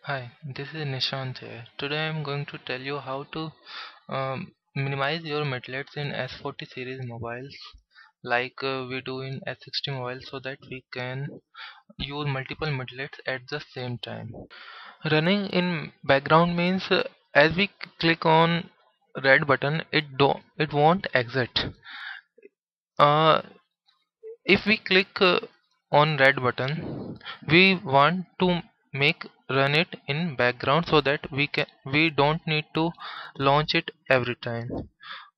Hi, this is Nishant here. Today I am going to tell you how to minimize your midlets in S40 series mobiles like we do in S60 mobiles so that we can use multiple midlets at the same time. Running in background means as we click on red button it won't exit. Uh, if we click on red button we want to make run it in background so that we don't need to launch it every time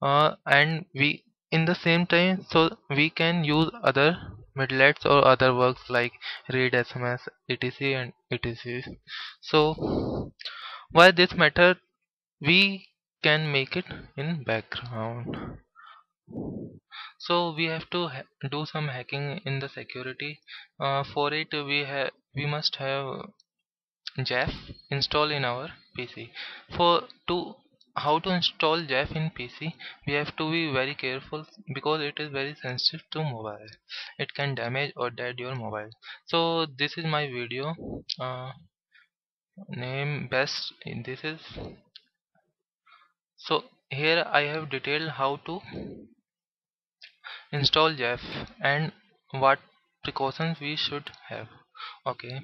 and we in the same time so we can use other midlets or other works like read sms etc and etc. So why this matter, we can make it in background. So we have to do some hacking in the security. For it we must have Jaf install in our PC. For to how to install Jaf in PC, we have to be very careful because it is very sensitive to mobile. It can damage or dead your mobile. So this is my video. Name best. This is so here I have detailed how to install Jeff and what precautions we should have. Okay,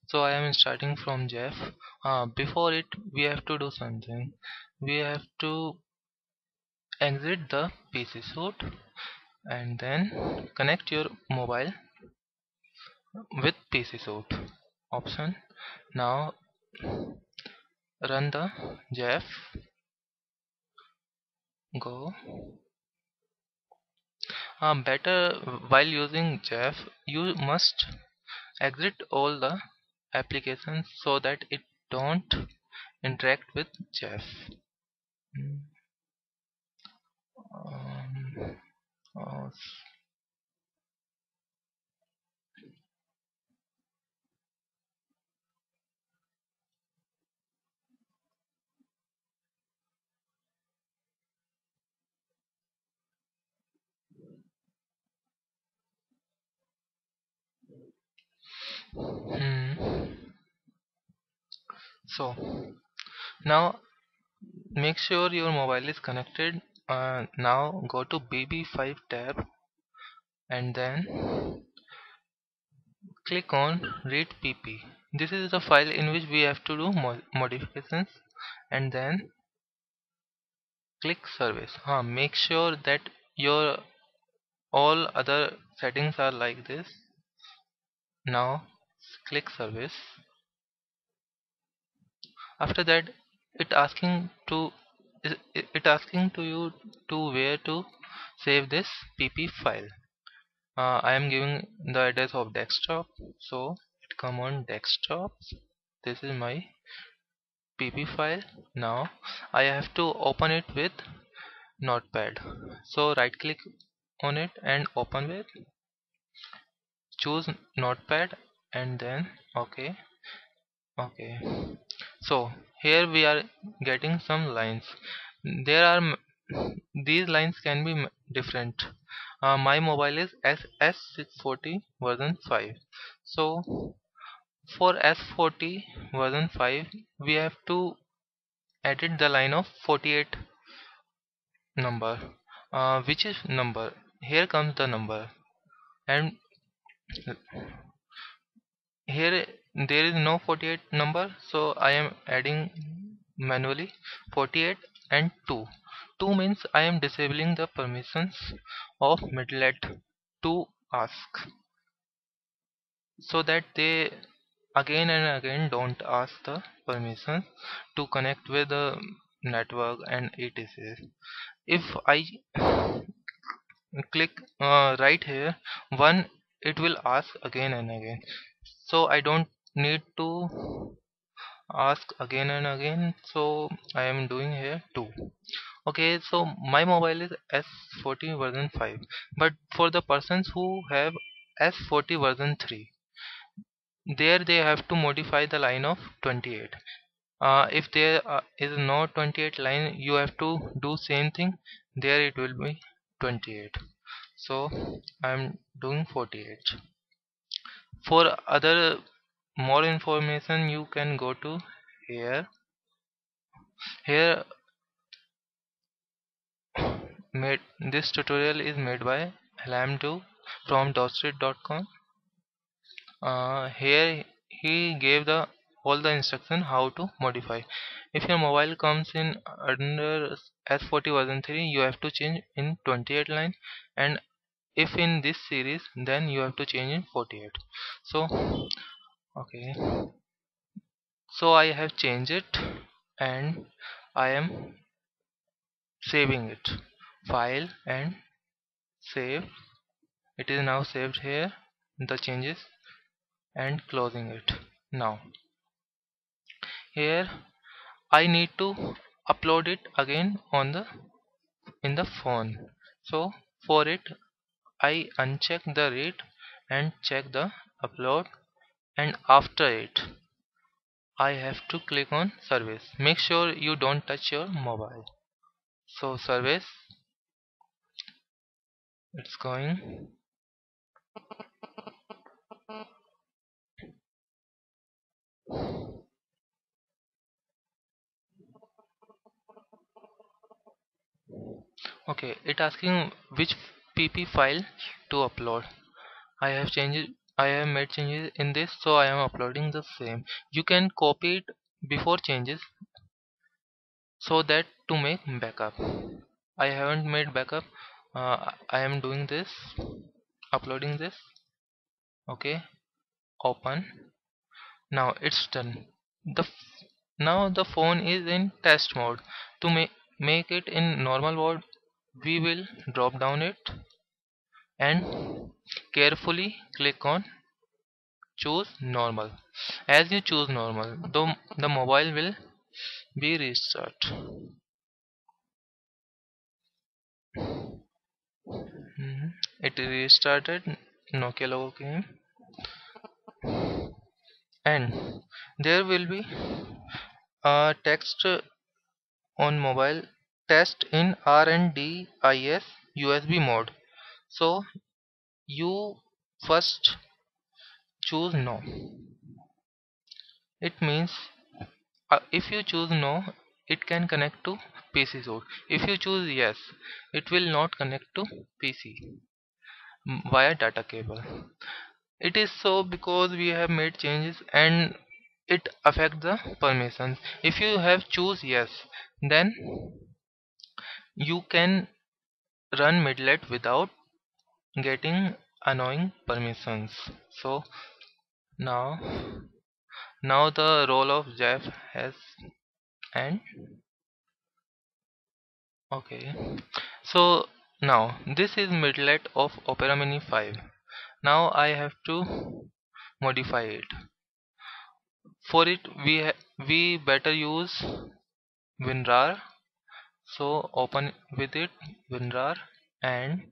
so I am starting from Jeff. Before it we have to do something. We have to exit the PC suite and then connect your mobile with PC suite option. Now run the Jeff. Go. Better while using Jeff you must exit all the applications so that it don't interact with Jeff. Um, uh, hmm. So now make sure your mobile is connected. Now go to BB5 tab and then click on read pp. This is the file in which we have to do modifications and then click service. Make sure that your all other settings are like this. Now click service. After that it asking to it asking to you to where to save this pp file. I am giving the address of desktop, so it come on desktop. This is my pp file. Now I have to open it with notepad, so right click on it and open with, choose notepad and then okay. So here we are getting some lines. There are these lines can be different. My mobile is S640 version 5. So for S40 version 5 we have to edit the line of 48 number. Which is number? Here comes the number and here there is no 48 number, so I am adding manually 48 and 2. 2 means I am disabling the permissions of midlet to ask so that they again and again don't ask the permission to connect with the network and etc. If I click right here one, it will ask again and again, so I don't need to ask again and again, so I am doing here 2. Okay, so my mobile is S40 version 5, but for the persons who have S40 version 3, there they have to modify the line of 28. If there is no 28 line, you have to do same thing, there it will be 28, so I'm doing 48. For other more information you can go to Here made this tutorial is made by Lam2 from dotstreet.com. Here he gave the all the instruction how to modify. If your mobile comes in under S40 version 3, you have to change in 28 line, and if in this series, then you have to change in 48. So okay, so I have changed it and I am saving it. File and save. It is now saved here, the changes, and closing it. Now here I need to upload it again on the in the phone. So for it I uncheck the read and check the upload, and after it I have to click on service. Make sure you don't touch your mobile. So service, it's going. Okay, it asking which pp file to upload. I have made changes in this, so I am uploading the same. You can copy it before changes so that to make backup. I haven't made backup. I am doing this, uploading this. Okay, open. Now it's done. Now the phone is in test mode. To make it in normal mode, we will drop down it and carefully click on choose normal. As you choose normal, the mobile will be restart. It restarted. Nokia logo came, and there will be a text on mobile, test in RNDIS USB mode. So you first choose no. It means if you choose no, it can connect to PC source. If you choose yes, it will not connect to PC via data cable. It is so because we have made changes and it affect the permissions. If you have choose yes, then you can run Midlet without getting annoying permissions. So now the role of Jeff has and okay. So now this is Midlet of Opera Mini 5. Now I have to modify it. For it we better use WinRAR. So open with it WinRAR, and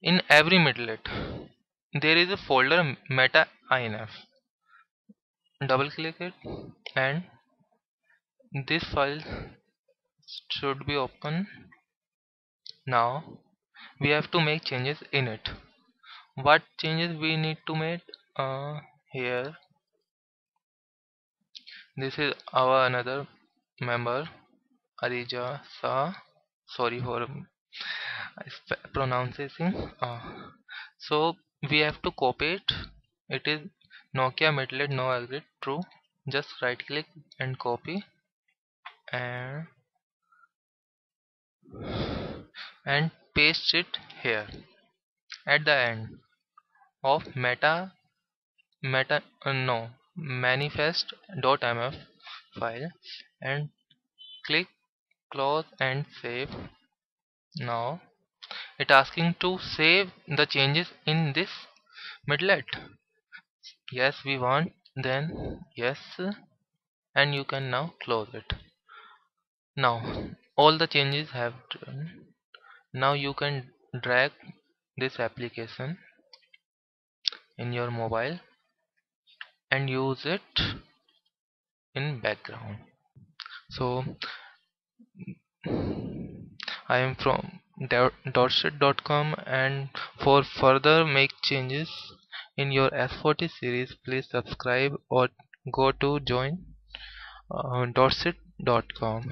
in every midlet there is a folder meta inf. Double click it and this file should be open. Now we have to make changes in it. What changes we need to make? Here this is our another member Arija Sa. Sorry for pronouncing. So we have to copy it. It is Nokia Midlet no agree true. Just right click and copy and paste it here at the end of meta no manifest.mf file, and click close and save. Now it asking to save the changes in this midlet. Yes, we want, then yes, and you can now close it. Now all the changes have done. Now you can drag this application in your mobile and use it in background. So I am from dotset.com, and for further make changes in your S40 series, please subscribe or go to join Dorset.com.